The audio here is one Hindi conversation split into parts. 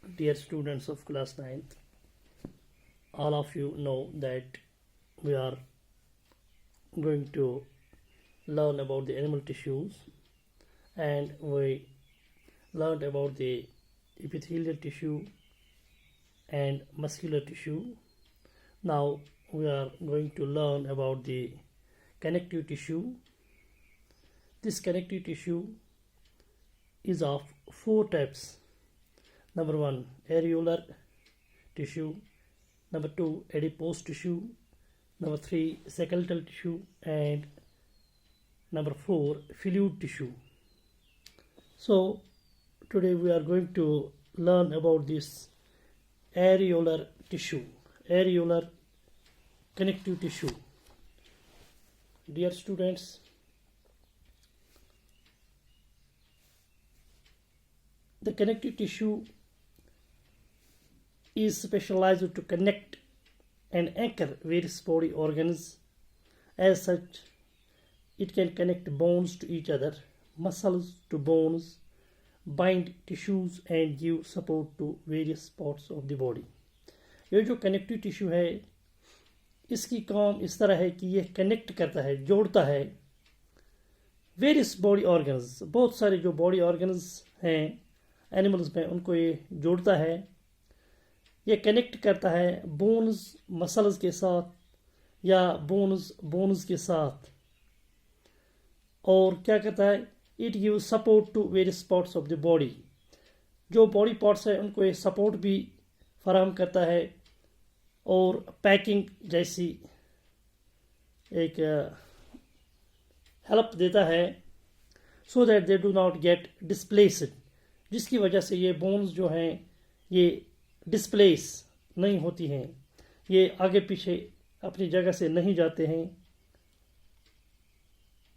Dear students of class 9th, all of you know that we are going to learn about the animal tissues, and we learned about the epithelial tissue and muscular tissue. Now we are going to learn about the connective tissue. This connective tissue is of four types. Number one, areolar tissue. Number two, adipose tissue. Number three, skeletal tissue. And number four, fluid tissue. So today we are going to learn about this areolar tissue, areolar connective tissue. Dear students, the connective tissue is specialized to connect and anchor various body organs. As such, it can connect bones to each other, muscles to bones, bind tissues and give support to various parts of the body. ये जो कनेक्टिव टिश्यू है, इसकी काम इस तरह है कि यह कनेक्ट करता है, जोड़ता है वेरियस बॉडी ऑर्गन्स, बहुत सारे जो बॉडी ऑर्गन्स हैं एनिमल्स में, उनको ये जोड़ता है। ये कनेक्ट करता है बोन्स मसल्स के साथ या बोन्स के साथ, और क्या करता है, it give support to various parts of the body. जो बॉडी पार्ट्स है उनको ये सपोर्ट भी फराहम करता है और पैकिंग जैसी एक हेल्प देता है, so that they do not gate displaced, जिसकी वजह से ये बोन्स जो हैं ये डिस्प्लेस नहीं होती हैं, ये आगे पीछे अपनी जगह से नहीं जाते हैं।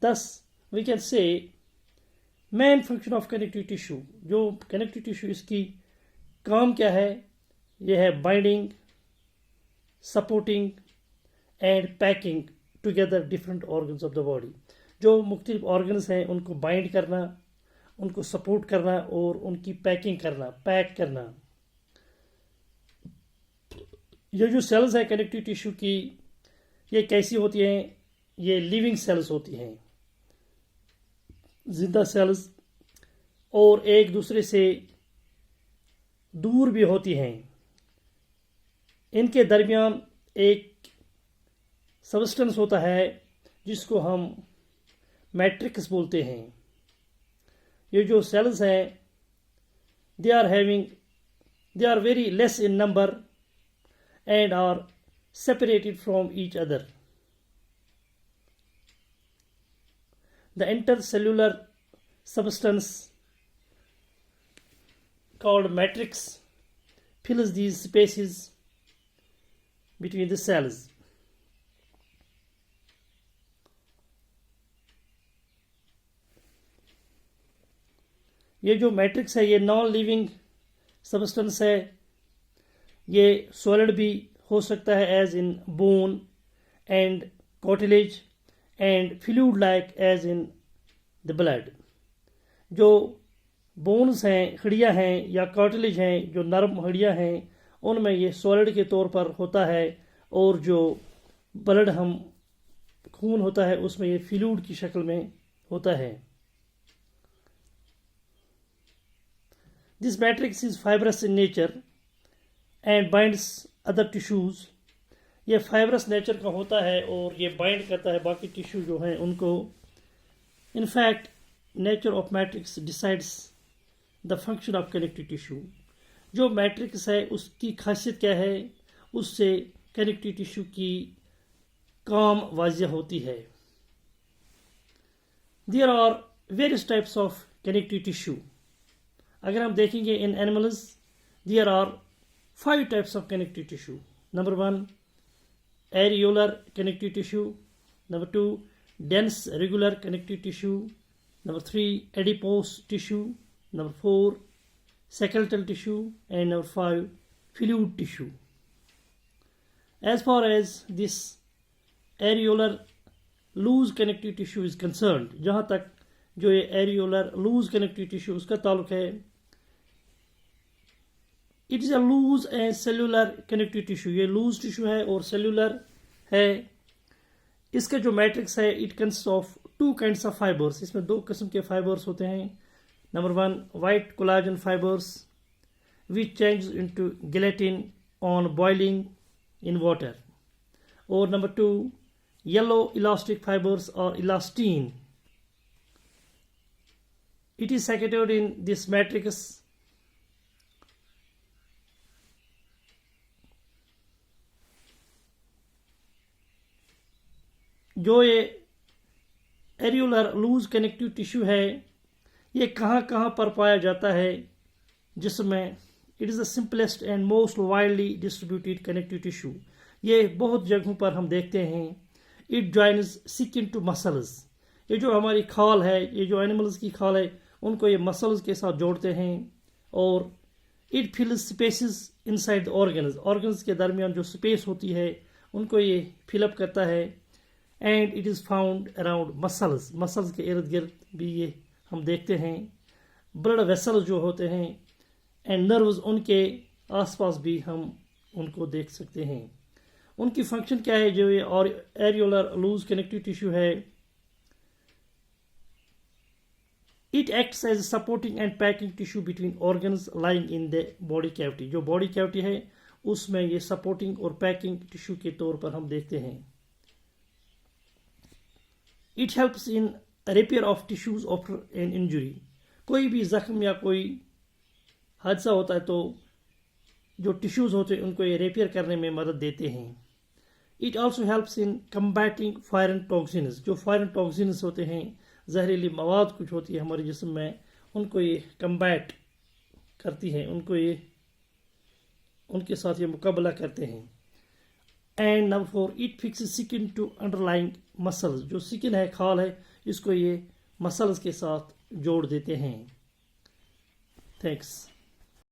Thus we can say main function of connective tissue, जो connective tissue इसकी काम क्या है, यह है binding, supporting and packing together different organs of the body. जो मुख्तलिफ ऑर्गन्स हैं उनको बाइंड करना, उनको सपोर्ट करना और उनकी पैकिंग करना, पैक करना। ये जो सेल्स है कनेक्टिव टिश्यू की, ये कैसी होती हैं, ये लिविंग सेल्स होती हैं, जिंदा सेल्स, और एक दूसरे से दूर भी होती हैं। इनके दरमियान एक सबस्टेंस होता है जिसको हम मैट्रिक्स बोलते हैं। ये जो सेल्स हैं they are very less in number and are separated from each other. The intercellular substance called matrix fills these spaces between the cells. ये जो मैट्रिक्स है ये नॉन लिविंग सबस्टेंस है। ये सॉलिड भी हो सकता है as in bone and cartilage, and fluid like as in the blood. जो बोन्स हैं, हड्डियाँ हैं, या कार्टिलेज हैं, जो नर्म हड्डियाँ हैं, उनमें ये सॉलिड के तौर पर होता है, और जो ब्लड खून होता है उसमें ये फ्लूइड की शक्ल में होता है। This matrix is fibrous in nature and binds other tissues. ये फाइब्रस नेचर का होता है और ये बाइंड करता है बाकी टिश्यू जो हैं उनको। In fact nature of matrix decides the function of connective tissue. जो मैट्रिक्स है उसकी खासियत क्या है, उससे कनेक्टिव टिश्यू की काम वाज़िह होती है। There are various types of connective tissue. अगर हम देखेंगे in animals, there are 5 types of connective tissue. Number 1, areolar connective tissue. Number 2, dense regular connective tissue. Number 3, adipose tissue. Number 4, skeletal tissue. And number 5, fluid tissue. As far as this areolar loose connective tissue is concerned, जहाँ तक जो ये एरियोलर लूज कनेक्टिव टिश्यू उसका ताल्लुक है, it is a loose and cellular connective tissue, ये लूज टिश्यू है और सेलुलर है। इसका जो मैट्रिक्स है it consist of two kinds of fibres, इसमें दो किस्म के फाइबर्स होते हैं। Number 1 white collagen fibres which change into gelatin on boiling in water, और नंबर 2 येलो इलास्टिक फाइबर्स और elastin. It is secreted in this matrix जो ये एरियोलर लूज कनेक्टिव टिश्यू है ये कहाँ कहाँ पर पाया जाता है, जिसमें it is the simplest and most widely distributed connective tissue, ये बहुत जगहों पर हम देखते हैं। It joins skin to muscles, ये जो हमारी खाल है, ये जो एनिमल्स की खाल है उनको ये मसल्स के साथ जोड़ते हैं। और it fills spaces inside the organs के दरमियान जो स्पेस होती है उनको ये फिलअप करता है। And it is found around muscles के इर्द गिर्द भी ये हम देखते हैं। ब्लड वेसल्स जो होते हैं एंड नर्व्स उनके आसपास भी हम उनको देख सकते हैं। उनकी फंक्शन क्या है, जो ये और एरियोलर लूज कनेक्टिव टिश्यू है, it acts as supporting and packing tissue between organs lying in the body cavity, जो बॉडी कैविटी है उसमें ये सपोर्टिंग और पैकिंग टिश्यू के तौर पर हम देखते हैं। It helps in repair of tissues after an injury, कोई भी जख्म या कोई हादसा होता है तो जो टिश्यूज होते हैं उनको ये रिपेयर करने में मदद देते हैं। It also helps in combating foreign toxins, जो फॉरेन टॉक्सिन्स होते हैं, जहरीली मवाद कुछ होती है हमारे जिस्म में, उनको ये कम्बैट करती है, उनको ये उनके साथ ये मुकाबला करते हैं। And number 4 it fix skin to underlying muscles, जो स्किन है, खाल है, इसको ये मसल्स के साथ जोड़ देते हैं। थैंक्स।